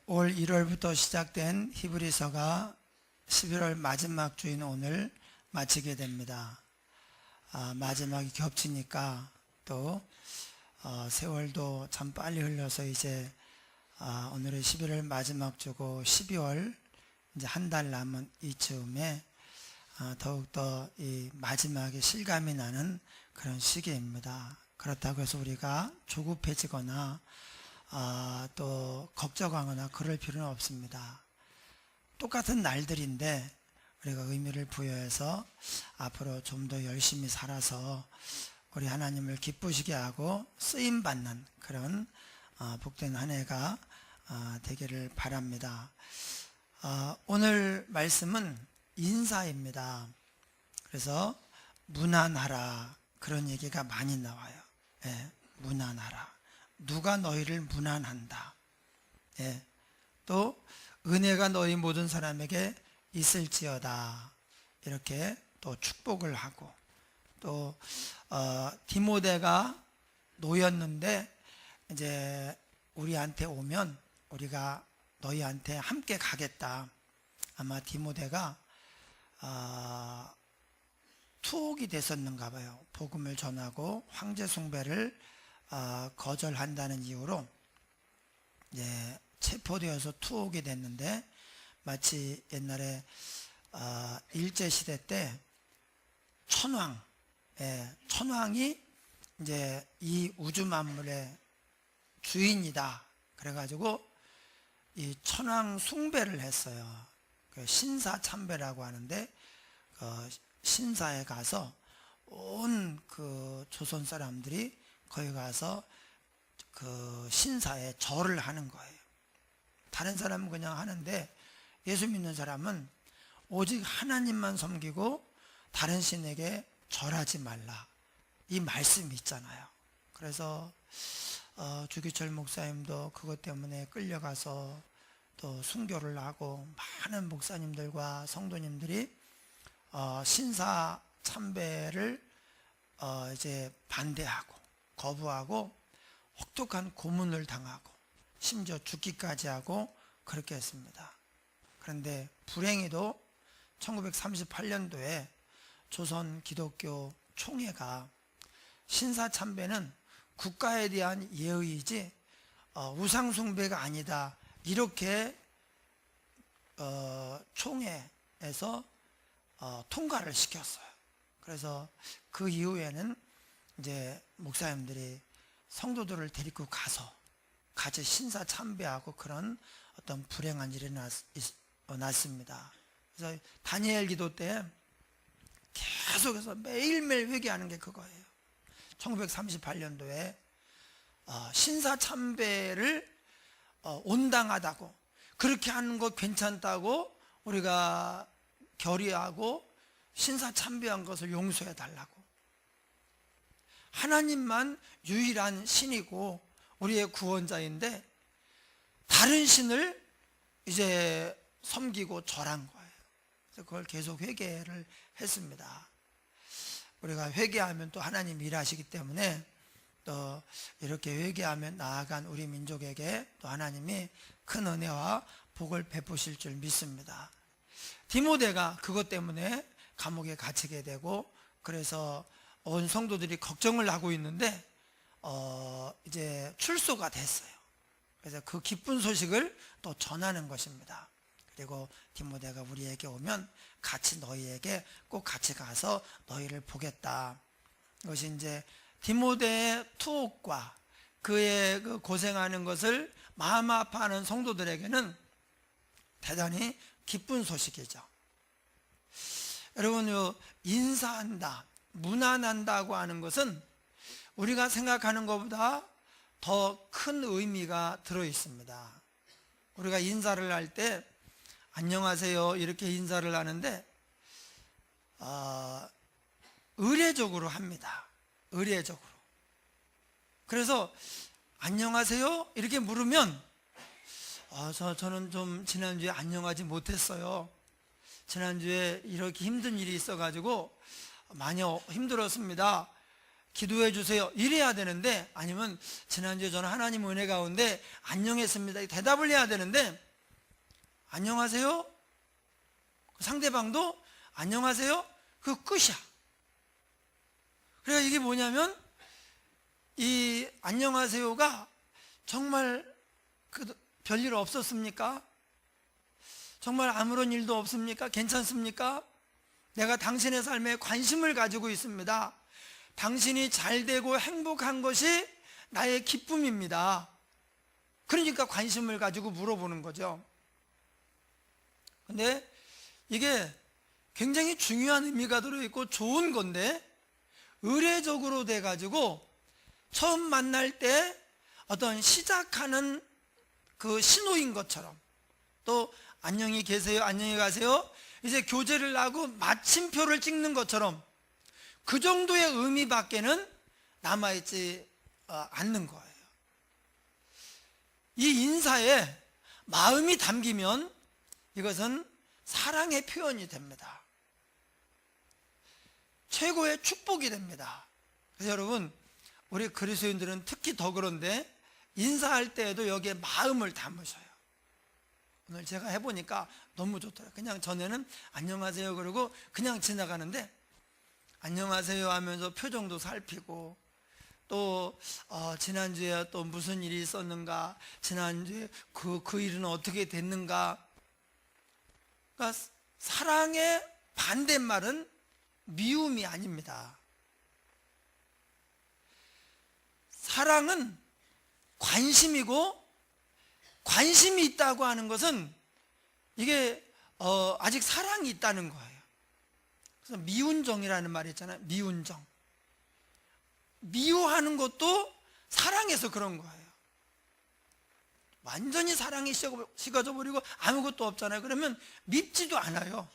올 1월부터 시작된 히브리서가 11월 마지막 주인 오늘 마치게 됩니다. 마지막이 겹치니까 또 세월도 참 빨리 흘러서 이제 오늘은 11월 마지막 주고 12월 이제 한 달 남은 이쯤에 더욱더 이 마지막에 실감이 나는 그런 시기입니다. 그렇다고 해서 우리가 조급해지거나 또 걱정하거나 그럴 필요는 없습니다. 똑같은 날들인데 우리가 의미를 부여해서 앞으로 좀 더 열심히 살아서 우리 하나님을 기쁘시게 하고 쓰임받는 그런 복된 한 해가 되기를 바랍니다. 오늘 말씀은 인사입니다. 그래서 무난하라 그런 얘기가 많이 나와요. 무난하라. 누가 너희를 무난한다. 또 은혜가 너희 모든 사람에게 있을지어다. 이렇게 또 축복을 하고 또 디모데가 노였는데 이제 우리한테 오면 우리가 너희한테 함께 가겠다. 아마 디모데가 투옥이 됐었는가 봐요. 복음을 전하고 황제 숭배를 거절한다는 이유로 이제 체포되어서 투옥이 됐는데 마치 옛날에 일제시대 때 천황이 이제 이 우주 만물의 주인이다. 그래가지고 이 천황 숭배를 했어요. 그 신사 참배라고 하는데 신사에 가서 온 그 조선 사람들이 거기 가서 그 신사에 절을 하는 거예요. 다른 사람은 그냥 하는데 예수 믿는 사람은 오직 하나님만 섬기고 다른 신에게 절하지 말라. 이 말씀이 있잖아요. 그래서 주기철 목사님도 그것 때문에 끌려가서 또 순교를 하고 많은 목사님들과 성도님들이 신사 참배를 이제 반대하고 거부하고 혹독한 고문을 당하고 심지어 죽기까지 하고 그렇게 했습니다. 그런데 불행히도 1938년도에 조선 기독교 총회가 신사 참배는 국가에 대한 예의이지 우상 숭배가 아니다. 이렇게 총회에서 통과를 시켰어요. 그래서 그 이후에는 이제 목사님들이 성도들을 데리고 가서 같이 신사 참배하고 그런 어떤 불행한 일이 났습니다. 그래서 다니엘 기도 때 계속해서 매일매일 회개하는 게 그거예요. 1938년도에 신사 참배를 온당하다고 그렇게 하는 거 괜찮다고 우리가 결의하고 신사 참배한 것을 용서해 달라고. 하나님만 유일한 신이고 우리의 구원자인데 다른 신을 이제 섬기고 절한 거예요. 그래서 그걸 계속 회개를 했습니다. 우리가 회개하면 또 하나님 일하시기 때문에 또 이렇게 회개하면 나아간 우리 민족에게 또 하나님이 큰 은혜와 복을 베푸실 줄 믿습니다. 디모데가 그것 때문에 감옥에 갇히게 되고 그래서 온 성도들이 걱정을 하고 있는데 이제 출소가 됐어요. 그래서 그 기쁜 소식을 또 전하는 것입니다. 그리고 디모데가 우리에게 오면 같이 너희에게 꼭 같이 가서 너희를 보겠다. 이것이 이제 디모데의 투옥과 그의 그 고생하는 것을 마음 아파하는 성도들에게는 대단히 기쁜 소식이죠. 여러분, 인사한다, 무난한다고 하는 것은 우리가 생각하는 것보다 더 큰 의미가 들어 있습니다. 우리가 인사를 할 때 안녕하세요 이렇게 인사를 하는데 의례적으로 합니다. 의례적으로. 그래서 안녕하세요 이렇게 물으면 저는 좀 지난주에 안녕하지 못했어요. 지난주에 이렇게 힘든 일이 있어가지고 많이 힘들었습니다. 기도해 주세요 이래야 되는데, 아니면 지난주에 저는 하나님 은혜 가운데 안녕했습니다 대답을 해야 되는데, 안녕하세요? 상대방도 안녕하세요? 그 끝이야. 그래서 이게 뭐냐면, 이 안녕하세요가 정말 별일 없었습니까? 정말 아무런 일도 없습니까? 괜찮습니까? 내가 당신의 삶에 관심을 가지고 있습니다. 당신이 잘 되고 행복한 것이 나의 기쁨입니다. 그러니까 관심을 가지고 물어보는 거죠. 근데 이게 굉장히 중요한 의미가 들어있고 좋은 건데, 의례적으로 돼가지고 처음 만날 때 어떤 시작하는 그 신호인 것처럼, 또 안녕히 계세요, 안녕히 가세요, 이제 교제를 하고 마침표를 찍는 것처럼 그 정도의 의미밖에는 남아있지 않는 거예요. 이 인사에 마음이 담기면 이것은 사랑의 표현이 됩니다. 최고의 축복이 됩니다. 그래서 여러분, 우리 그리스도인들은 특히 더 그런데 인사할 때에도 여기에 마음을 담으셔요. 오늘 제가 해보니까 너무 좋더라고요. 그냥 전에는 안녕하세요 그러고 그냥 지나가는데, 안녕하세요 하면서 표정도 살피고, 또 지난주에 또 무슨 일이 있었는가, 지난주에 그 일은 어떻게 됐는가. 그러니까 사랑의 반대말은 미움이 아닙니다. 사랑은 관심이고, 관심이 있다고 하는 것은 이게 아직 사랑이 있다는 거예요. 그래서 미운정이라는 말이 있잖아요. 미운정. 미워하는 것도 사랑해서 그런 거예요. 완전히 사랑이 식어져 버리고 아무것도 없잖아요. 그러면 밉지도 않아요.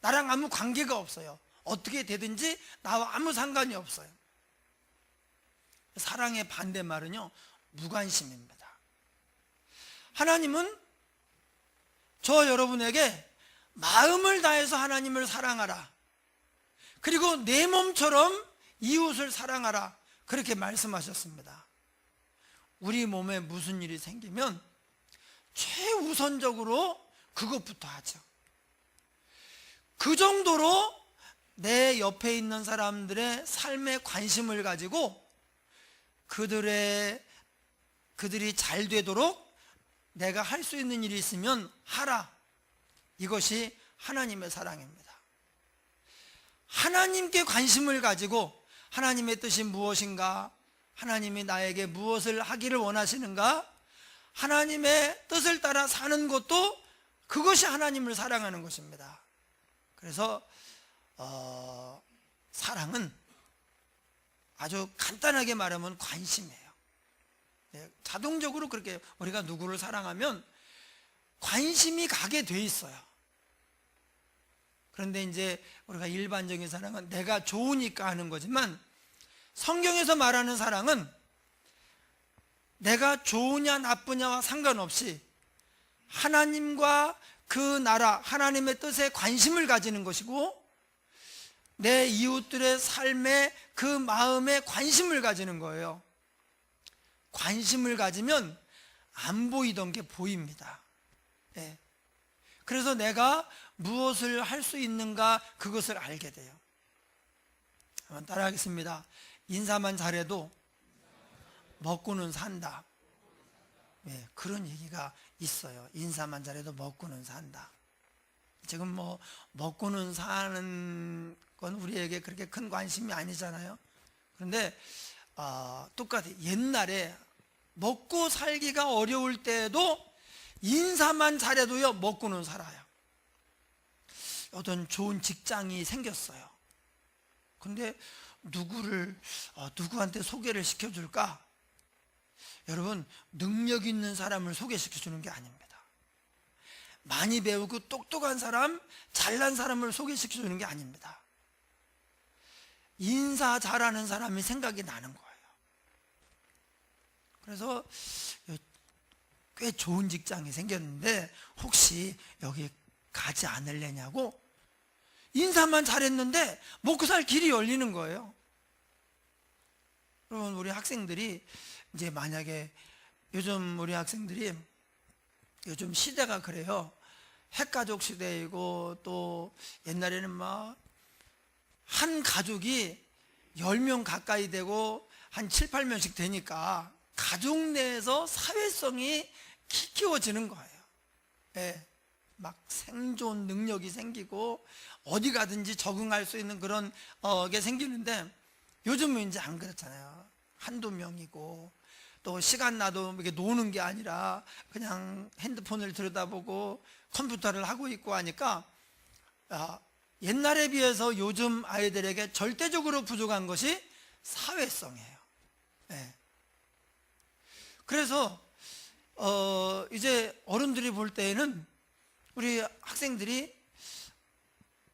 나랑 아무 관계가 없어요. 어떻게 되든지 나와 아무 상관이 없어요. 사랑의 반대말은요, 무관심입니다. 하나님은 저 여러분에게 마음을 다해서 하나님을 사랑하라, 그리고 내 몸처럼 이웃을 사랑하라, 그렇게 말씀하셨습니다. 우리 몸에 무슨 일이 생기면 최우선적으로 그것부터 하죠. 그 정도로 내 옆에 있는 사람들의 삶에 관심을 가지고 그들이 잘 되도록 내가 할 수 있는 일이 있으면 하라. 이것이 하나님의 사랑입니다. 하나님께 관심을 가지고 하나님의 뜻이 무엇인가, 하나님이 나에게 무엇을 하기를 원하시는가, 하나님의 뜻을 따라 사는 것도 그것이 하나님을 사랑하는 것입니다. 그래서 사랑은 아주 간단하게 말하면 관심이에요. 자동적으로 그렇게 우리가 누구를 사랑하면 관심이 가게 돼 있어요. 그런데 이제 우리가 일반적인 사랑은 내가 좋으니까 하는 거지만, 성경에서 말하는 사랑은 내가 좋으냐 나쁘냐와 상관없이 하나님과 그 나라, 하나님의 뜻에 관심을 가지는 것이고, 내 이웃들의 삶에 그 마음에 관심을 가지는 거예요. 관심을 가지면 안 보이던 게 보입니다. 예. 그래서 내가 무엇을 할 수 있는가, 그것을 알게 돼요. 한번 따라하겠습니다. 인사만 잘해도 먹고는 산다. 예, 그런 얘기가 있어요. 인사만 잘해도 먹고는 산다. 지금 뭐 먹고는 사는 건 우리에게 그렇게 큰 관심이 아니잖아요. 그런데 똑같이 옛날에 먹고 살기가 어려울 때에도 인사만 잘해도요, 먹고는 살아요. 어떤 좋은 직장이 생겼어요. 근데 누구한테 소개를 시켜줄까? 여러분, 능력 있는 사람을 소개시켜주는 게 아닙니다. 많이 배우고 똑똑한 사람, 잘난 사람을 소개시켜주는 게 아닙니다. 인사 잘하는 사람이 생각이 나는 거예요. 그래서 꽤 좋은 직장이 생겼는데 혹시 여기 가지 않을래냐고, 인사만 잘했는데 먹고 살 길이 열리는 거예요. 여러분, 우리 학생들이 이제 만약에 요즘 우리 학생들이 요즘 시대가 그래요. 핵가족 시대이고, 또 옛날에는 막 한 가족이 10명 가까이 되고 한 7, 8명씩 되니까 가족 내에서 사회성이 키워지는 거예요. 예, 막 생존 능력이 생기고 어디 가든지 적응할 수 있는 그런 게 생기는데, 요즘은 이제 안 그렇잖아요. 한두 명이고, 또 시간 나도 이렇게 노는 게 아니라 그냥 핸드폰을 들여다보고 컴퓨터를 하고 있고 하니까, 옛날에 비해서 요즘 아이들에게 절대적으로 부족한 것이 사회성이에요. 예. 그래서 이제 어른들이 볼 때에는 우리 학생들이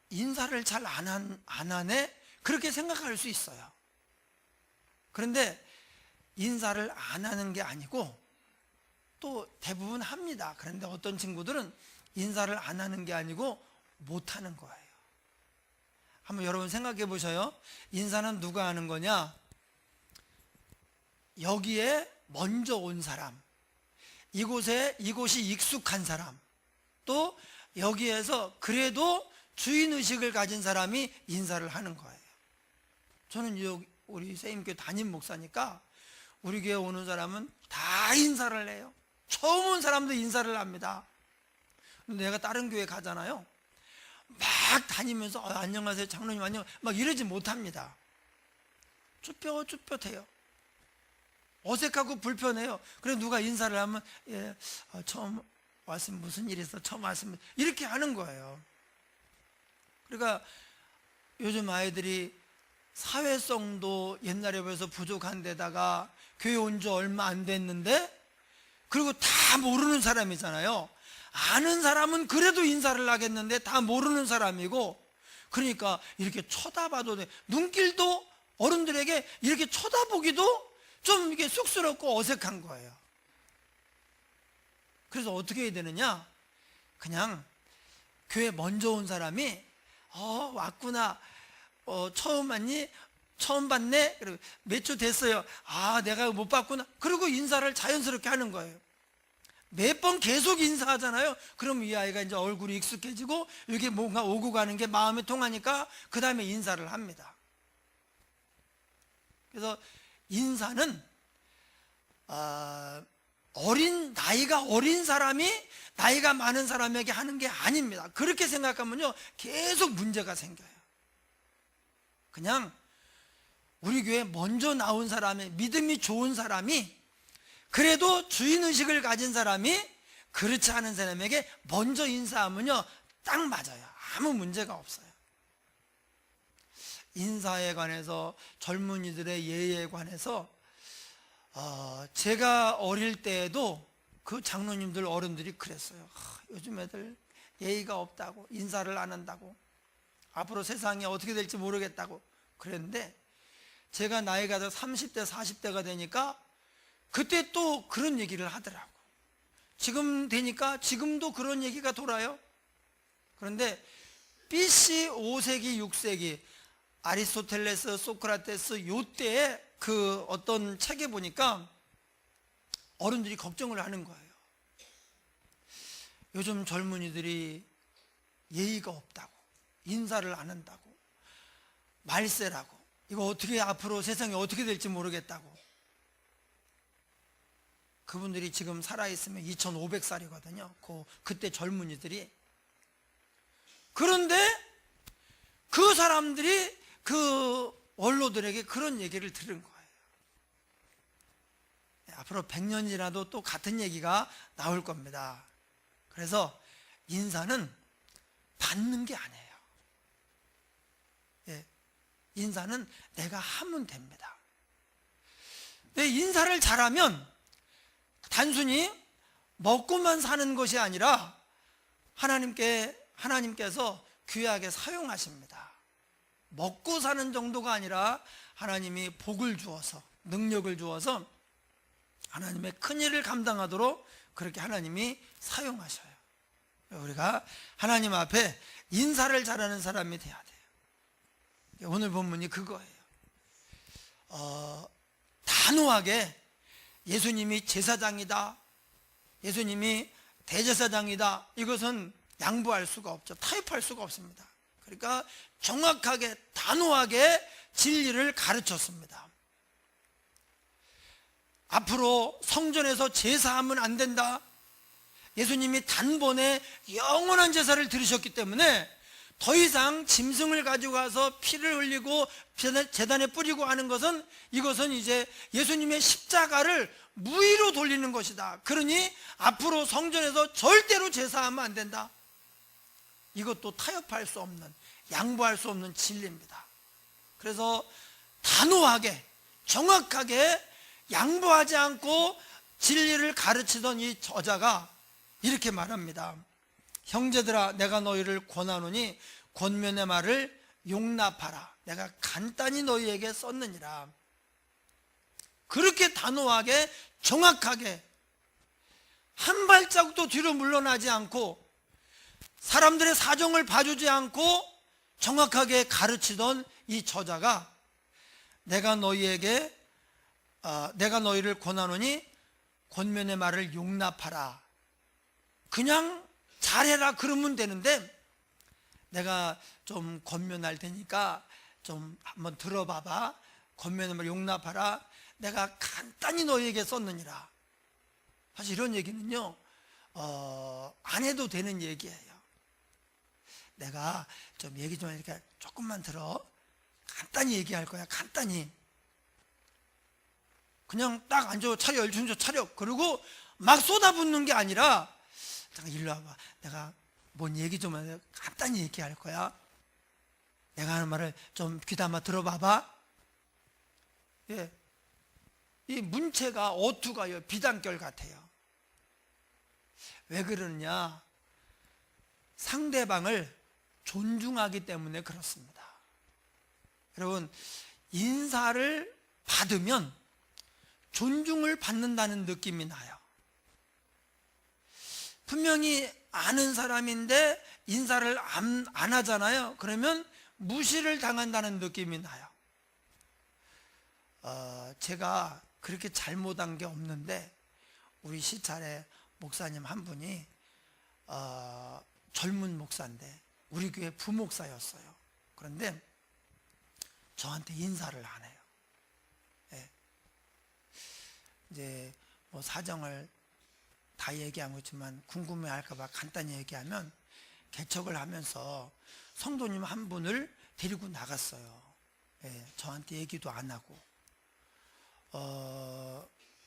인사를 잘 안 하네, 그렇게 생각할 수 있어요. 그런데 인사를 안 하는 게 아니고 또 대부분 합니다. 그런데 어떤 친구들은 인사를 안 하는 게 아니고 못 하는 거예요. 한번 여러분 생각해 보셔요. 인사는 누가 하는 거냐? 여기에 먼저 온 사람, 이곳이 익숙한 사람, 또 여기에서 그래도 주인의식을 가진 사람이 인사를 하는 거예요. 저는 우리 세임교회 담임 목사니까 우리 교회 오는 사람은 다 인사를 해요. 처음 온 사람도 인사를 합니다. 근데 내가 다른 교회 가잖아요. 막 다니면서 안녕하세요 장로님 안녕 막 이러지 못합니다. 쭈뼛쭈뼛해요. 어색하고 불편해요. 그래서 누가 인사를 하면 예, 처음 왔으면 무슨 일 있어, 처음 왔으면, 이렇게 하는 거예요. 그러니까 요즘 아이들이 사회성도 옛날에 비해서 부족한 데다가 교회 온 지 얼마 안 됐는데, 그리고 다 모르는 사람이잖아요. 아는 사람은 그래도 인사를 하겠는데 다 모르는 사람이고, 그러니까 이렇게 쳐다봐도 돼. 눈길도 어른들에게 이렇게 쳐다보기도 좀 이게 쑥스럽고 어색한 거예요. 그래서 어떻게 해야 되느냐? 그냥 교회 먼저 온 사람이 왔구나, 처음 왔니? 처음 봤네? 그리고 몇 주 됐어요. 내가 못 봤구나. 그리고 인사를 자연스럽게 하는 거예요. 몇 번 계속 인사하잖아요. 그럼 이 아이가 이제 얼굴이 익숙해지고 이게 뭔가 오고 가는 게 마음에 통하니까 그 다음에 인사를 합니다. 그래서 인사는 나이가 어린 사람이 나이가 많은 사람에게 하는 게 아닙니다. 그렇게 생각하면요 계속 문제가 생겨요. 그냥 우리 교회 먼저 나온 사람이, 믿음이 좋은 사람이, 그래도 주인의식을 가진 사람이 그렇지 않은 사람에게 먼저 인사하면요 딱 맞아요. 아무 문제가 없어요. 인사에 관해서, 젊은이들의 예의에 관해서 제가 어릴 때에도 그 장로님들 어른들이 그랬어요. 요즘 애들 예의가 없다고, 인사를 안 한다고, 앞으로 세상이 어떻게 될지 모르겠다고 그랬는데, 제가 나이가 더 30대 40대가 되니까 그때 또 그런 얘기를 하더라고. 지금 되니까 지금도 그런 얘기가 돌아요. 그런데 BC 5세기 6세기 아리스토텔레스, 소크라테스 요때에 그 어떤 책에 보니까 어른들이 걱정을 하는 거예요. 요즘 젊은이들이 예의가 없다고, 인사를 안 한다고, 말세라고, 이거 어떻게 앞으로 세상이 어떻게 될지 모르겠다고. 그분들이 지금 살아있으면 2500살이거든요 그때 젊은이들이. 그런데 그 사람들이 그 원로들에게 그런 얘기를 들은 거예요. 앞으로 100년 지나도 또 같은 얘기가 나올 겁니다. 그래서 인사는 받는 게 아니에요. 인사는 내가 하면 됩니다. 내 인사를 잘하면 단순히 먹고만 사는 것이 아니라 하나님께서 귀하게 사용하십니다. 먹고 사는 정도가 아니라 하나님이 복을 주어서, 능력을 주어서 하나님의 큰 일을 감당하도록 그렇게 하나님이 사용하셔요. 우리가 하나님 앞에 인사를 잘하는 사람이 돼야 돼요. 오늘 본문이 그거예요. 단호하게 예수님이 제사장이다, 예수님이 대제사장이다, 이것은 양보할 수가 없죠. 타협할 수가 없습니다. 그러니까 정확하게 단호하게 진리를 가르쳤습니다. 앞으로 성전에서 제사하면 안 된다. 예수님이 단번에 영원한 제사를 들으셨기 때문에 더 이상 짐승을 가지고 가서 피를 흘리고 제단에 뿌리고 하는 것은, 이것은 이제 예수님의 십자가를 무의로 돌리는 것이다. 그러니 앞으로 성전에서 절대로 제사하면 안 된다. 이것도 타협할 수 없는, 양보할 수 없는 진리입니다. 그래서 단호하게 정확하게 양보하지 않고 진리를 가르치던 이 저자가 이렇게 말합니다. 형제들아, 내가 너희를 권하노니 권면의 말을 용납하라. 내가 간단히 너희에게 썼느니라. 그렇게 단호하게 정확하게 한 발자국도 뒤로 물러나지 않고 사람들의 사정을 봐주지 않고 정확하게 가르치던 이 저자가 내가 너희를 권하노니 권면의 말을 용납하라. 그냥 잘해라 그러면 되는데, 내가 좀 권면할 테니까 좀 한번 들어봐봐. 권면의 말 용납하라. 내가 간단히 너희에게 썼느니라. 사실 이런 얘기는요, 안 해도 되는 얘기예요. 내가 좀 얘기 좀 이렇게 조금만 들어. 간단히 얘기할 거야. 간단히. 그냥 딱 앉아, 차려, 열중조 차려. 그리고 막 쏟아붓는 게 아니라, 잠깐 일로 와봐. 내가 뭔 얘기 좀 해. 간단히 얘기할 거야. 내가 하는 말을 좀 귀담아 들어봐봐. 예. 이 문체가 어투가요, 비단결 같아요. 왜 그러느냐? 상대방을 존중하기 때문에 그렇습니다. 여러분, 인사를 받으면 존중을 받는다는 느낌이 나요. 분명히 아는 사람인데 인사를 안 하잖아요. 그러면 무시를 당한다는 느낌이 나요. 제가 그렇게 잘못한 게 없는데, 우리 시찰에 목사님 한 분이 젊은 목사인데 우리 교회 부목사였어요. 그런데 저한테 인사를 안 해요. 예. 이제 뭐 사정을 다 얘기하고 있지만 궁금해할까봐 간단히 얘기하면, 개척을 하면서 성도님 한 분을 데리고 나갔어요. 예, 저한테 얘기도 안 하고.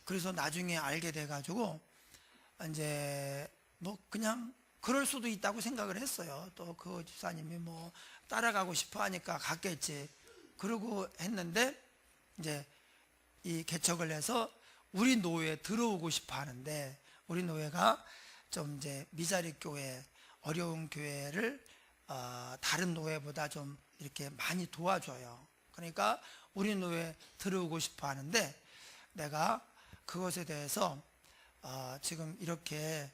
그래서 나중에 알게 돼가지고 이제 뭐 그냥 그럴 수도 있다고 생각을 했어요. 또 그 집사님이 뭐 따라가고 싶어 하니까 갔겠지. 그러고 했는데, 이제 이 개척을 해서 우리 노회에 들어오고 싶어 하는데, 우리 노회가 좀 이제 미자리 교회, 어려운 교회를 다른 노회보다 좀 이렇게 많이 도와줘요. 그러니까 우리 노회에 들어오고 싶어 하는데, 내가 그것에 대해서 지금 이렇게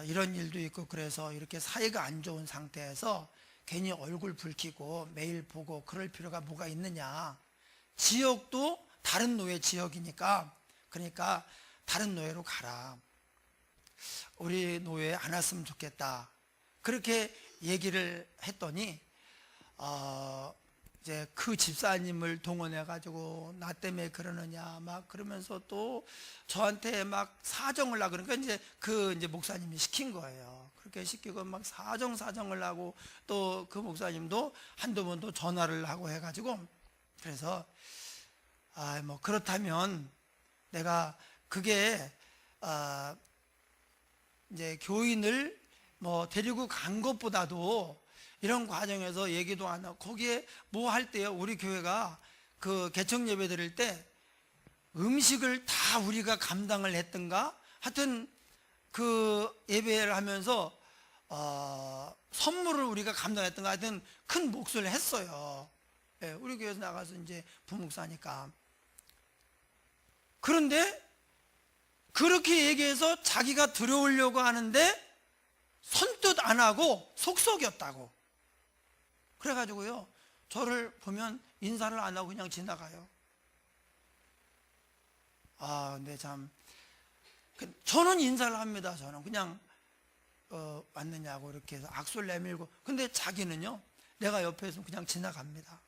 이런 일도 있고 그래서 이렇게 사이가 안 좋은 상태에서 괜히 얼굴 붉히고 매일 보고 그럴 필요가 뭐가 있느냐. 지역도 다른 노예 지역이니까, 그러니까 다른 노예로 가라. 우리 노예에 안 왔으면 좋겠다. 그렇게 얘기를 했더니 이제 그 집사님을 동원해 가지고 나 때문에 그러느냐 막 그러면서 또 저한테 막 사정을 하고, 그러니까 이제 목사님이 시킨 거예요. 그렇게 시키고 막 사정을 하고, 또 그 목사님도 한두 번도 전화를 하고 해가지고, 그래서 뭐 그렇다면 내가 그게 이제 교인을 뭐 데리고 간 것보다도 이런 과정에서 얘기도 안 하고, 거기에 뭐 할 때요, 우리 교회가 그 개척 예배 드릴 때 음식을 다 우리가 감당을 했던가, 하여튼 그 예배를 하면서 선물을 우리가 감당했던가, 하여튼 큰 몫을 했어요. 예, 우리 교회에서 나가서 이제 부목사니까. 그런데 그렇게 얘기해서 자기가 들어오려고 하는데 선뜻 안 하고 속속였다고. 그래가지고요, 저를 보면 인사를 안 하고 그냥 지나가요. 근데 참 저는 인사를 합니다. 저는 그냥 왔느냐고 이렇게 해서 악수를 내밀고, 근데 자기는요, 내가 옆에 있으면 그냥 지나갑니다.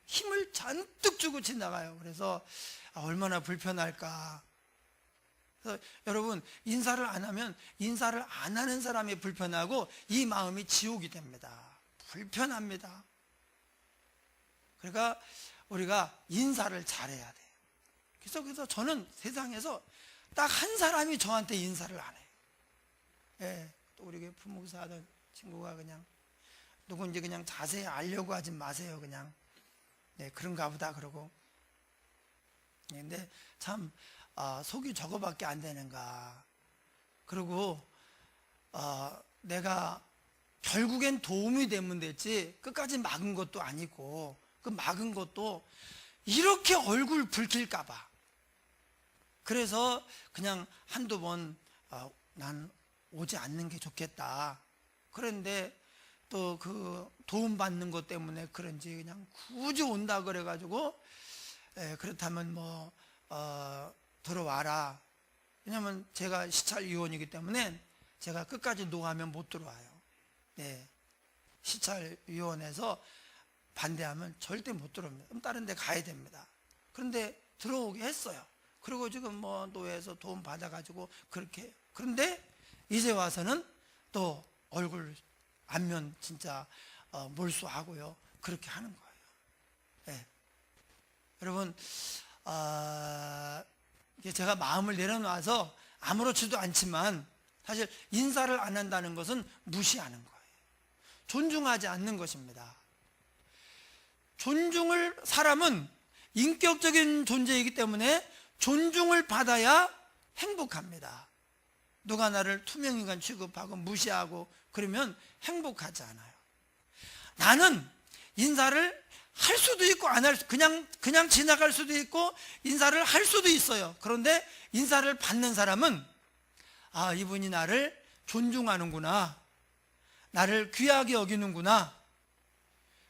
힘을 잔뜩 주고 지나가요. 그래서 얼마나 불편할까. 그래서 여러분, 인사를 안 하면 인사를 안 하는 사람이 불편하고 이 마음이 지옥이 됩니다. 불편합니다. 그러니까 우리가 인사를 잘해야 돼요. 그래서 저는 세상에서 딱 한 사람이 저한테 인사를 안 해요. 예, 또 우리 부목사 하던 친구가 그냥 누군지 그냥 자세히 알려고 하지 마세요. 그냥 네, 그런가 보다 그러고. 근데 참 속이 저거밖에 안 되는가. 그리고 내가 결국엔 도움이 되면 됐지 끝까지 막은 것도 아니고, 그 막은 것도 이렇게 얼굴 붉힐까 봐. 그래서 그냥 한두 번 난 오지 않는 게 좋겠다. 그런데 또 그 도움 받는 것 때문에 그런지 그냥 굳이 온다 그래가지고, 그렇다면 뭐 들어와라. 왜냐면 제가 시찰위원이기 때문에 제가 끝까지 노하면 못 들어와요. 네, 시찰위원회에서 반대하면 절대 못 들어옵니다. 그럼 다른 데 가야 됩니다. 그런데 들어오게 했어요. 그리고 지금 뭐 노회에서 도움 받아가지고 그렇게. 그런데 이제 와서는 또 얼굴 안면 진짜 몰수하고요. 그렇게 하는 거예요. 네. 여러분, 제가 마음을 내려놔서 아무렇지도 않지만 사실 인사를 안 한다는 것은 무시하는 거예요. 존중하지 않는 것입니다. 사람은 인격적인 존재이기 때문에 존중을 받아야 행복합니다. 누가 나를 투명인간 취급하고 무시하고 그러면 행복하지 않아요. 나는 인사를 할 수도 있고 안 할 수, 그냥 지나갈 수도 있고 인사를 할 수도 있어요. 그런데 인사를 받는 사람은 이분이 나를 존중하는구나, 나를 귀하게 여기는구나.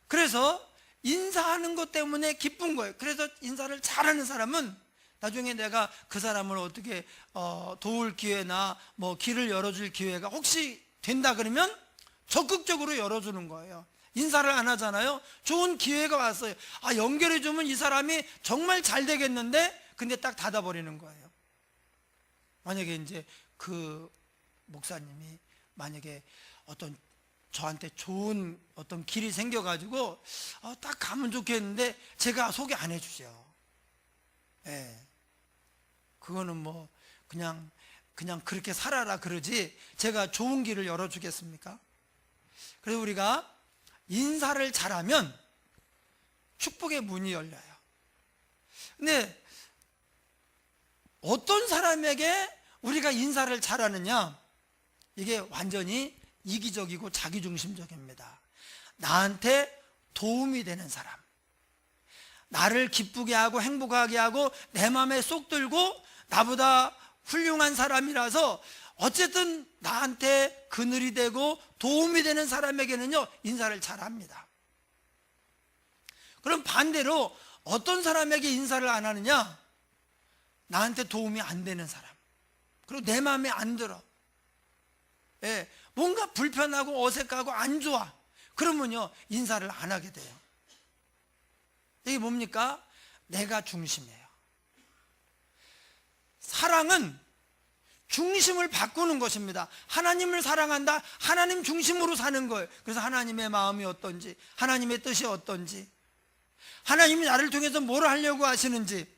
그래서 인사하는 것 때문에 기쁜 거예요. 그래서 인사를 잘하는 사람은 나중에 내가 그 사람을 어떻게 도울 기회나 뭐 길을 열어줄 기회가 혹시 된다 그러면 적극적으로 열어주는 거예요. 인사를 안 하잖아요. 좋은 기회가 왔어요. 연결해주면 이 사람이 정말 잘 되겠는데, 근데 딱 닫아버리는 거예요. 만약에 이제 그 목사님이 만약에 저한테 좋은 어떤 길이 생겨가지고 딱 가면 좋겠는데 제가 소개 안 해주죠. 예. 그거는 뭐 그냥 그렇게 살아라 그러지 제가 좋은 길을 열어주겠습니까? 그래서 우리가 인사를 잘하면 축복의 문이 열려요. 근데 어떤 사람에게 우리가 인사를 잘하느냐? 이게 완전히 이기적이고 자기중심적입니다. 나한테 도움이 되는 사람, 나를 기쁘게 하고 행복하게 하고 내 마음에 쏙 들고 나보다 훌륭한 사람이라서 어쨌든 나한테 그늘이 되고 도움이 되는 사람에게는요, 인사를 잘합니다. 그럼 반대로 어떤 사람에게 인사를 안 하느냐? 나한테 도움이 안 되는 사람, 그리고 내 마음에 안 들어, 뭔가 불편하고 어색하고 안 좋아. 그러면요, 인사를 안 하게 돼요. 이게 뭡니까? 내가 중심이에요. 사랑은 중심을 바꾸는 것입니다. 하나님을 사랑한다, 하나님 중심으로 사는 거예요. 그래서 하나님의 마음이 어떤지, 하나님의 뜻이 어떤지, 하나님이 나를 통해서 뭘 하려고 하시는지,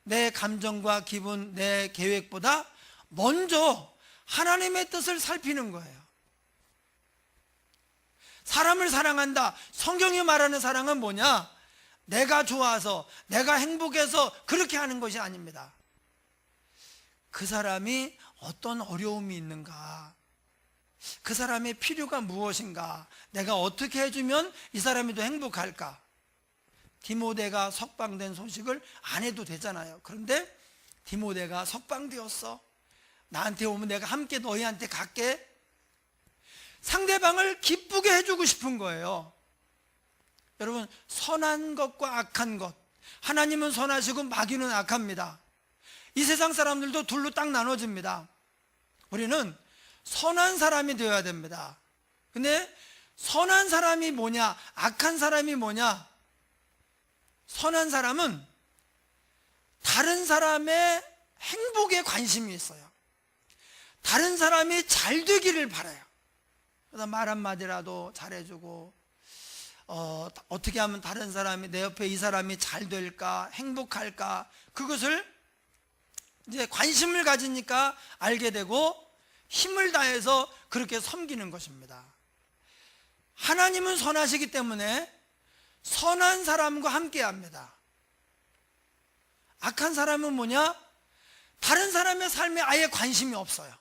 내 감정과 기분, 내 계획보다 먼저 하나님의 뜻을 살피는 거예요. 사람을 사랑한다, 성경이 말하는 사랑은 뭐냐? 내가 좋아서, 내가 행복해서 그렇게 하는 것이 아닙니다. 그 사람이 어떤 어려움이 있는가, 그 사람의 필요가 무엇인가, 내가 어떻게 해주면 이 사람이 더 행복할까. 디모데가 석방된 소식을 안 해도 되잖아요. 그런데 디모데가 석방되었어, 나한테 오면 내가 함께 너희한테 갈게. 상대방을 기쁘게 해주고 싶은 거예요. 여러분, 선한 것과 악한 것, 하나님은 선하시고 마귀는 악합니다. 이 세상 사람들도 둘로 딱 나눠집니다. 우리는 선한 사람이 되어야 됩니다. 근데 선한 사람이 뭐냐, 악한 사람이 뭐냐? 선한 사람은 다른 사람의 행복에 관심이 있어요. 다른 사람이 잘 되기를 바라요. 그래서 말 한마디라도 잘해주고, 어떻게 하면 다른 사람이, 내 옆에 이 사람이 잘 될까, 행복할까, 그것을 이제 관심을 가지니까 알게 되고 힘을 다해서 그렇게 섬기는 것입니다. 하나님은 선하시기 때문에 선한 사람과 함께 합니다. 악한 사람은 뭐냐? 다른 사람의 삶에 아예 관심이 없어요.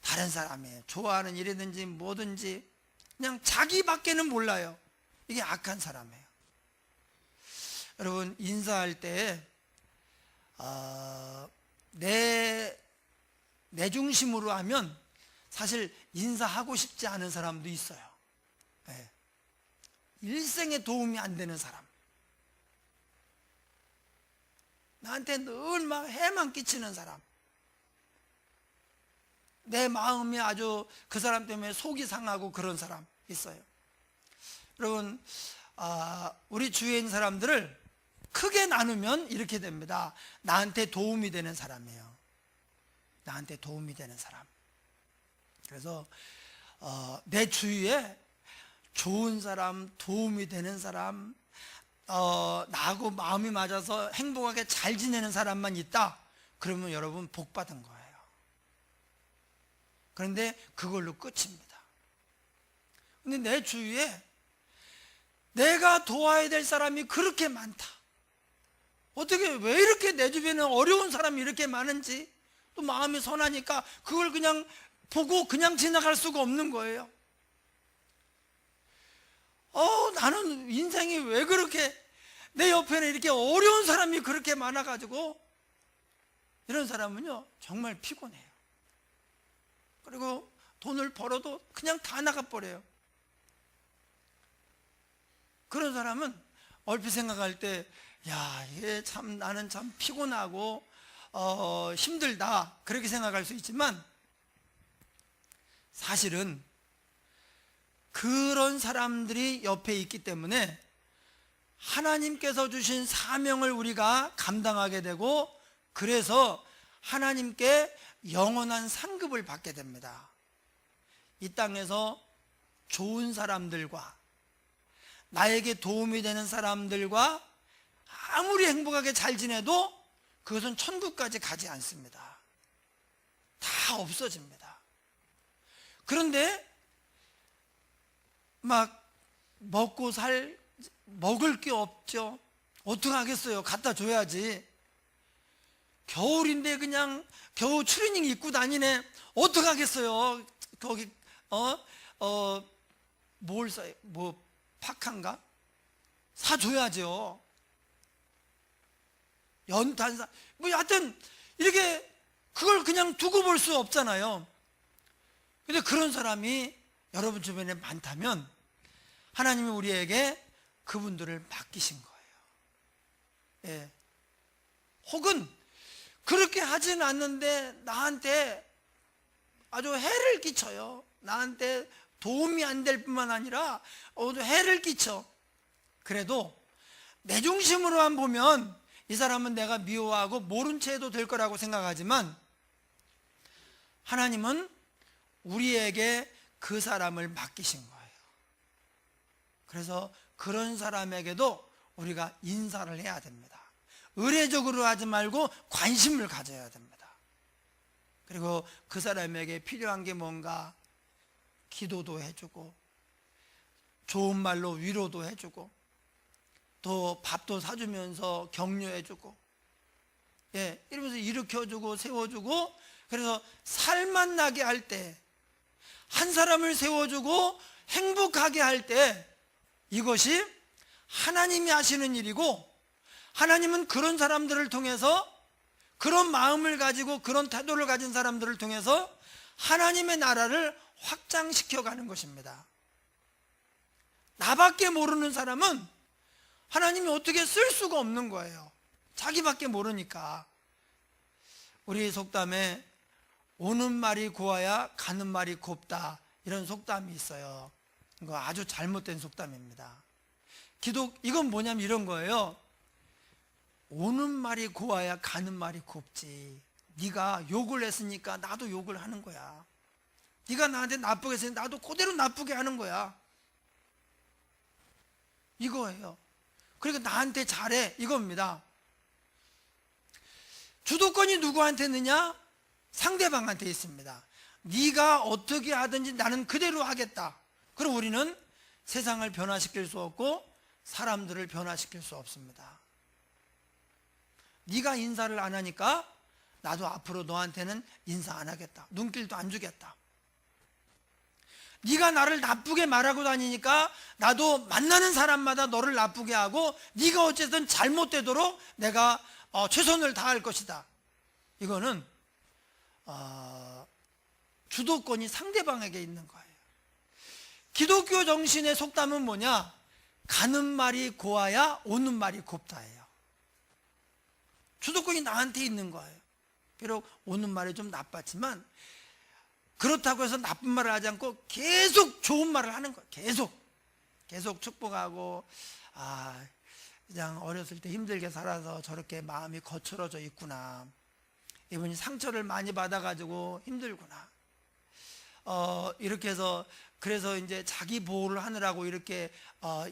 다른 사람이 좋아하는 일이든지 뭐든지 그냥 자기밖에는 몰라요. 이게 악한 사람이에요. 여러분, 인사할 때 내 중심으로 하면 사실 인사하고 싶지 않은 사람도 있어요. 네. 일생에 도움이 안 되는 사람, 나한테 늘 막 해만 끼치는 사람, 내 마음이 아주 그 사람 때문에 속이 상하고 그런 사람 있어요. 여러분, 우리 주위에 있는 사람들을 크게 나누면 이렇게 됩니다. 나한테 도움이 되는 사람이에요. 나한테 도움이 되는 사람. 그래서 내 주위에 좋은 사람, 도움이 되는 사람, 나하고 마음이 맞아서 행복하게 잘 지내는 사람만 있다, 그러면 여러분 복 받은 거예요. 그런데 그걸로 끝입니다. 근데 내 주위에 내가 도와야 될 사람이 그렇게 많다. 어떻게, 왜 이렇게 내 주변에 어려운 사람이 이렇게 많은지, 또 마음이 선하니까 그걸 그냥 보고 그냥 지나갈 수가 없는 거예요. 나는 인생이 왜 그렇게, 내 옆에는 이렇게 어려운 사람이 그렇게 많아가지고, 이런 사람은요 정말 피곤해요. 그리고 돈을 벌어도 그냥 다 나가버려요. 그런 사람은 얼핏 생각할 때, 야, 이게 참, 나는 참 피곤하고 힘들다, 그렇게 생각할 수 있지만, 사실은 그런 사람들이 옆에 있기 때문에 하나님께서 주신 사명을 우리가 감당하게 되고, 그래서 하나님께 영원한 상급을 받게 됩니다. 이 땅에서 좋은 사람들과, 나에게 도움이 되는 사람들과 아무리 행복하게 잘 지내도 그것은 천국까지 가지 않습니다. 다 없어집니다. 그런데 막 먹을 게 없죠. 어떡하겠어요? 갖다 줘야지. 겨울인데 그냥 겨우 추리닝 입고 다니네. 어떡하겠어요? 거기 뭘 사요? 파카인가? 사줘야죠. 연탄사, 하여튼 이렇게 그걸 그냥 두고 볼 수 없잖아요. 근데 그런 사람이 여러분 주변에 많다면 하나님이 우리에게 그분들을 맡기신 거예요. 예. 혹은 그렇게 하진 않는데 나한테 아주 해를 끼쳐요. 나한테 도움이 안 될 뿐만 아니라 해를 끼쳐. 그래도 내 중심으로만 보면 이 사람은 내가 미워하고 모른 채 해도 될 거라고 생각하지만, 하나님은 우리에게 그 사람을 맡기신 거예요. 그래서 그런 사람에게도 우리가 인사를 해야 됩니다. 의례적으로 하지 말고 관심을 가져야 됩니다. 그리고 그 사람에게 필요한 게 뭔가 기도도 해주고, 좋은 말로 위로도 해주고, 또 밥도 사주면서 격려해주고, 이러면서 일으켜주고 세워주고, 그래서 살맛 나게 할 때, 한 사람을 세워주고 행복하게 할 때, 이것이 하나님이 하시는 일이고, 하나님은 그런 사람들을 통해서, 그런 마음을 가지고 그런 태도를 가진 사람들을 통해서 하나님의 나라를 확장시켜 가는 것입니다. 나밖에 모르는 사람은 하나님이 어떻게 쓸 수가 없는 거예요. 자기밖에 모르니까. 우리 속담에 오는 말이 고와야 가는 말이 곱다, 이런 속담이 있어요. 이거 아주 잘못된 속담입니다. 이건 뭐냐면 이런 거예요. 오는 말이 고와야 가는 말이 곱지. 네가 욕을 했으니까 나도 욕을 하는 거야. 네가 나한테 나쁘게 했으니까 나도 그대로 나쁘게 하는 거야. 이거예요. 그러니까 나한테 잘해, 이겁니다. 주도권이 누구한테 있느냐? 상대방한테 있습니다. 네가 어떻게 하든지 나는 그대로 하겠다. 그럼 우리는 세상을 변화시킬 수 없고 사람들을 변화시킬 수 없습니다. 네가 인사를 안 하니까 나도 앞으로 너한테는 인사 안 하겠다. 눈길도 안 주겠다. 네가 나를 나쁘게 말하고 다니니까 나도 만나는 사람마다 너를 나쁘게 하고 네가 어쨌든 잘못되도록 내가 최선을 다할 것이다. 이거는 주도권이 상대방에게 있는 거예요. 기독교 정신의 속담은 뭐냐? 가는 말이 고와야 오는 말이 곱다예요. 주도권이 나한테 있는 거예요. 비록 오는 말이 좀 나빴지만 그렇다고 해서 나쁜 말을 하지 않고 계속 좋은 말을 하는 거예요. 계속 축복하고, 그냥 어렸을 때 힘들게 살아서 저렇게 마음이 거칠어져 있구나, 이분이 상처를 많이 받아가지고 힘들구나, 이렇게 해서 그래서 이제 자기 보호를 하느라고 이렇게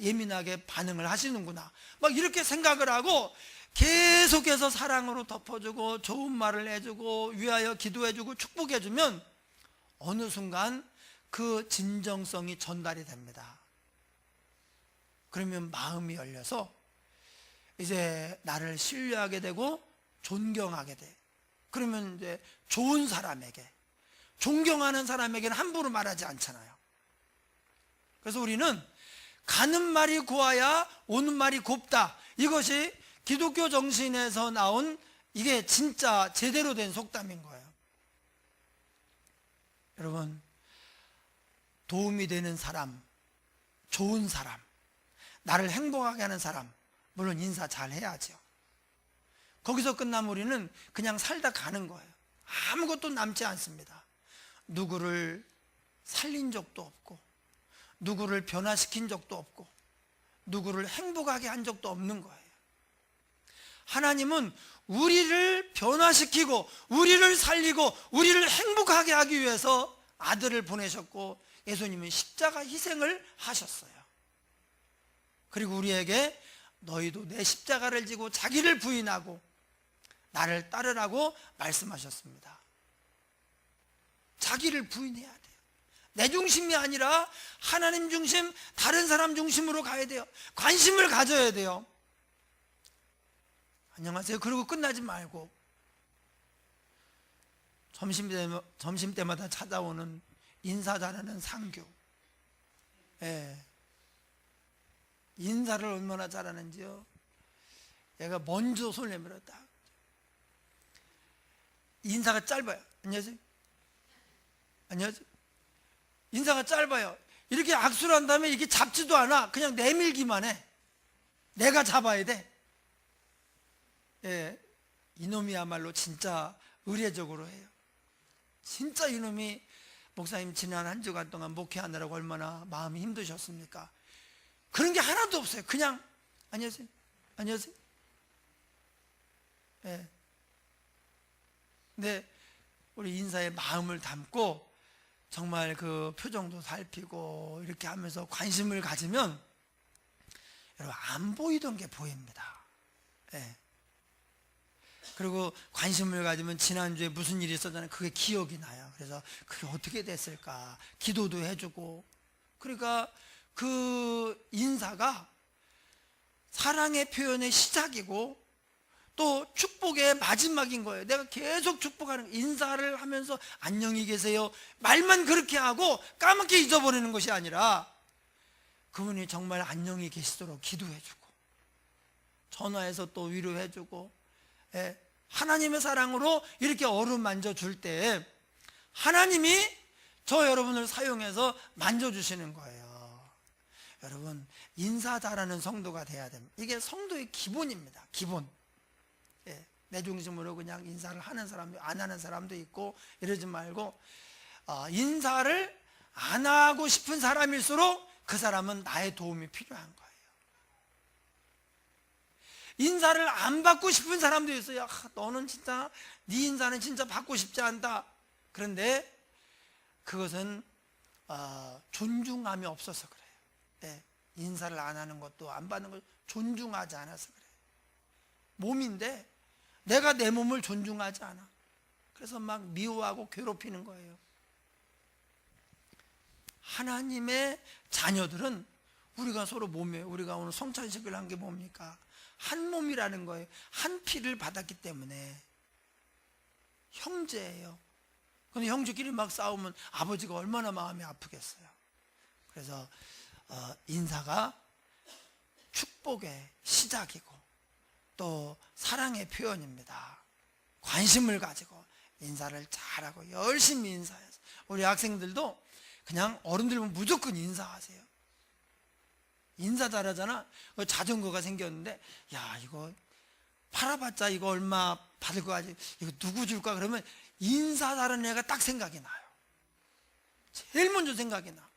예민하게 반응을 하시는구나, 막 이렇게 생각을 하고 계속해서 사랑으로 덮어주고 좋은 말을 해주고 위하여 기도해주고 축복해주면 어느 순간 그 진정성이 전달이 됩니다. 그러면 마음이 열려서 이제 나를 신뢰하게 되고 존경하게 돼. 그러면 이제 좋은 사람에게, 존경하는 사람에게는 함부로 말하지 않잖아요. 그래서 우리는 가는 말이 고와야 오는 말이 곱다. 이것이 기독교 정신에서 나온, 이게 진짜 제대로 된 속담인 거예요. 여러분, 도움이 되는 사람, 좋은 사람, 나를 행복하게 하는 사람, 물론 인사 잘 해야죠. 거기서 끝나면 우리는 그냥 살다 가는 거예요. 아무것도 남지 않습니다. 누구를 살린 적도 없고, 누구를 변화시킨 적도 없고, 누구를 행복하게 한 적도 없는 거예요. 하나님은 우리를 변화시키고 우리를 살리고 우리를 행복하게 하기 위해서 아들을 보내셨고, 예수님은 십자가 희생을 하셨어요. 그리고 우리에게 너희도 내 십자가를 지고 자기를 부인하고 나를 따르라고 말씀하셨습니다. 자기를 부인해야 돼요. 내 중심이 아니라 하나님 중심, 다른 사람 중심으로 가야 돼요. 관심을 가져야 돼요. 안녕하세요 그러고 끝나지 말고 점심때마다 찾아오는 인사 잘하는 상규, 인사를 얼마나 잘하는지요. 얘가 먼저 손을 내밀었다. 인사가 짧아요. 안녕하세요, 안녕하세요. 인사가 짧아요. 이렇게 악수를 한 다음에 이게 잡지도 않아. 그냥 내밀기만 해. 내가 잡아야 돼. 이놈이야말로 진짜 의례적으로 해요. 진짜 이놈이, 목사님 지난 한 주간 동안 목회하느라고 얼마나 마음이 힘드셨습니까? 그런 게 하나도 없어요. 그냥 안녕하세요, 안녕하세요. 근데 우리 인사에 마음을 담고 정말 그 표정도 살피고 이렇게 하면서 관심을 가지면 여러분 안 보이던 게 보입니다. 그리고 관심을 가지면 지난주에 무슨 일이 있었잖아요. 그게 기억이 나요. 그래서 그게 어떻게 됐을까 기도도 해주고. 그러니까 그 인사가 사랑의 표현의 시작이고 또 축복의 마지막인 거예요. 내가 계속 축복하는, 인사를 하면서 안녕히 계세요 말만 그렇게 하고 까맣게 잊어버리는 것이 아니라 그분이 정말 안녕히 계시도록 기도해주고 전화해서 또 위로해주고, 하나님의 사랑으로 이렇게 어루만져 줄 때 하나님이 저 여러분을 사용해서 만져주시는 거예요. 여러분 인사 잘하는 성도가 돼야 됩니다. 이게 성도의 기본입니다. 기본. 예, 내 중심으로 그냥 인사를 하는 사람도 안 하는 사람도 있고 이러지 말고 인사를 안 하고 싶은 사람일수록 그 사람은 나의 도움이 필요한 거예요. 인사를 안 받고 싶은 사람도 있어요. 너는 진짜 네 인사는 진짜 받고 싶지 않다. 그런데 그것은 존중함이 없어서 그래요. 네, 인사를 안 하는 것도 안 받는 것도 존중하지 않아서 그래요. 몸인데 내가 내 몸을 존중하지 않아. 그래서 막 미워하고 괴롭히는 거예요. 하나님의 자녀들은 우리가 서로 몸이에요. 우리가 오늘 성찬식을 한 게 뭡니까? 한 몸이라는 거예요. 한 피를 받았기 때문에 형제예요. 근데 형제끼리 막 싸우면 아버지가 얼마나 마음이 아프겠어요. 그래서 인사가 축복의 시작이고 또 사랑의 표현입니다. 관심을 가지고 인사를 잘하고 열심히 인사해서 우리 학생들도 그냥 어른들 보면 무조건 인사하세요. 인사 잘하잖아. 자전거가 생겼는데 야 이거 팔아봤자 이거 얼마 받을 거 같지? 이거 누구 줄까? 그러면 인사 잘하는 애가 딱 생각이 나요. 제일 먼저 생각이 나.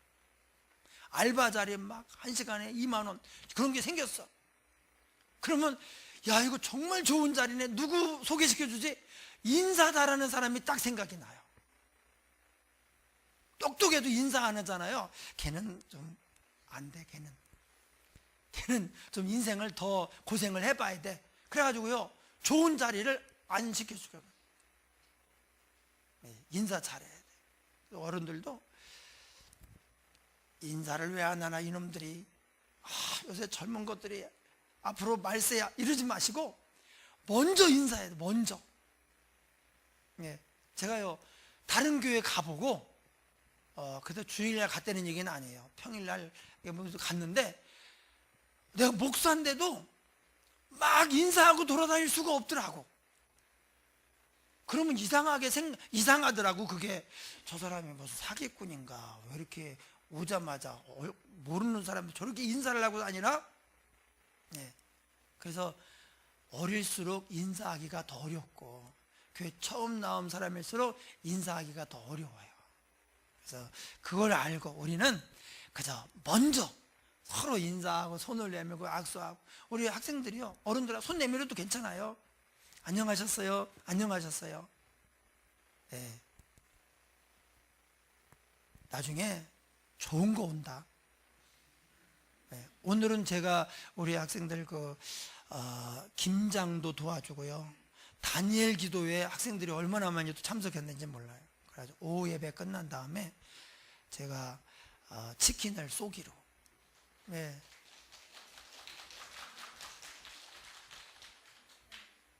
알바 자리 막 1시간에 2만 원 그런 게 생겼어. 그러면 야 이거 정말 좋은 자리네. 누구 소개시켜주지? 인사 잘하는 사람이 딱 생각이 나요. 똑똑해도 인사 안 하잖아요. 걔는 좀 안 돼. 걔는 좀 인생을 더 고생을 해봐야 돼. 그래가지고요 좋은 자리를 안 시켜주고 인사 잘해야 돼. 어른들도 인사를 왜 안 하나 이놈들이 요새 젊은 것들이 앞으로 말세야 이러지 마시고 먼저 인사해야 돼. 먼저. 제가요 다른 교회 가보고 그때 주일날 갔다는 얘기는 아니에요. 평일날 갔는데 내가 목사인데도 막 인사하고 돌아다닐 수가 없더라고. 그러면 이상하더라고. 그게 저 사람이 무슨 사기꾼인가? 왜 이렇게 오자마자 모르는 사람이 저렇게 인사를 하고 다니나? 그래서 어릴수록 인사하기가 더 어렵고 교회 처음 나온 사람일수록 인사하기가 더 어려워요. 그래서 그걸 알고 우리는 그저 먼저 서로 인사하고 손을 내밀고 악수하고 우리 학생들이요 어른들하고 손 내밀어도 괜찮아요. 안녕하셨어요. 안녕하셨어요. 네. 나중에 좋은 거 온다. 네. 오늘은 제가 우리 학생들 김장도 도와주고요. 다니엘 기도회에 학생들이 얼마나 많이 또 참석했는지 몰라요. 그래서 오후 예배 끝난 다음에 제가 치킨을 쏘기로. 네.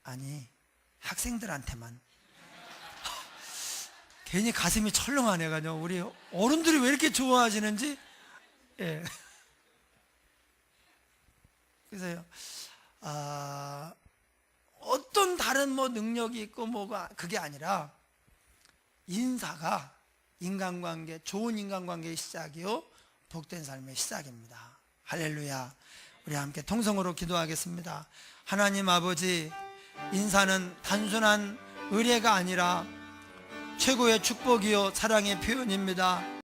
아니 학생들한테만. 괜히 가슴이 철렁하네요. 우리 어른들이 왜 이렇게 좋아하시는지. 예. 그래서요 어떤 다른 능력이 있고 뭐가 그게 아니라 인사가 인간관계, 좋은 인간관계의 시작이요 복된 삶의 시작입니다. 할렐루야. 우리 함께 통성으로 기도하겠습니다. 하나님 아버지, 인사는 단순한 의례가 아니라 최고의 축복이요 사랑의 표현입니다.